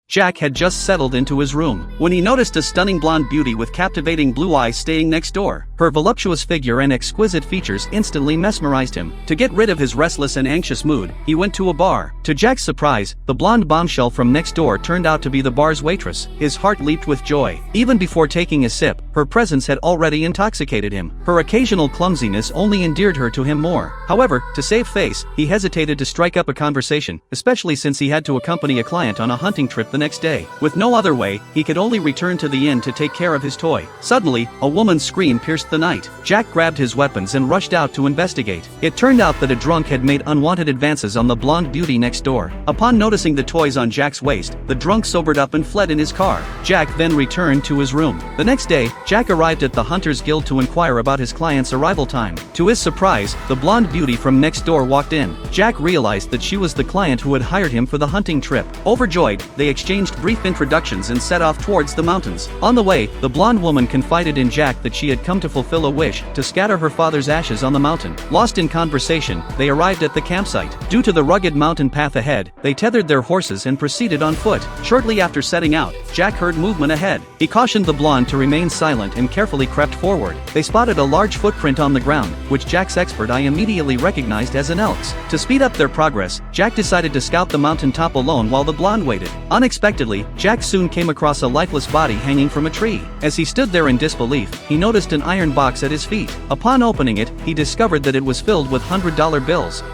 Jack had just settled into his room when he noticed a stunning blonde beauty with captivating blue eyes staying next door. Her voluptuous figure and exquisite features instantly mesmerized him. To get rid of his restless and anxious mood, he went to a bar. To Jack's surprise, the blonde bombshell from next door turned out to be the bar's waitress. His heart leaped with joy. Even before taking a sip, her presence had already intoxicated him. Her occasional clumsiness only endeared her to him more. However, to save face, he hesitated to strike up a conversation, especially since he had to accompany a client on a hunting trip the next day. With no other way, he could only return to the inn to take care of his toy. Suddenly, a woman's scream pierced the night. Jack grabbed his weapons and rushed out to investigate. It turned out that a drunk had made unwanted advances on the blonde beauty next door. Upon noticing the toys on Jack's waist, the drunk sobered up and fled in his car. Jack then returned to his room. The next day, Jack arrived at the Hunters Guild to inquire about his client's arrival time. To his surprise, the blonde beauty from next door walked in. Jack realized that she was the client who had hired him for the hunting trip. Overjoyed, they exchanged brief introductions and set off towards the mountains. On the way, the blonde woman confided in Jack that she had come to fulfill a wish, to scatter her father's ashes on the mountain. Lost in conversation, they arrived at the campsite. Due to the rugged mountain path ahead, they tethered their horses and proceeded on foot. Shortly after setting out, Jack heard movement ahead. He cautioned the blonde to remain silent and carefully crept forward. They spotted a large footprint on the ground, which Jack's expert eye immediately recognized as an elk's. To speed up their progress, Jack decided to scout the mountain top alone while the blonde waited. Unexpectedly, Jack soon came across a lifeless body hanging from a tree. As he stood there in disbelief, he noticed an iron box at his feet. Upon opening it, he discovered that it was filled with $100 bills.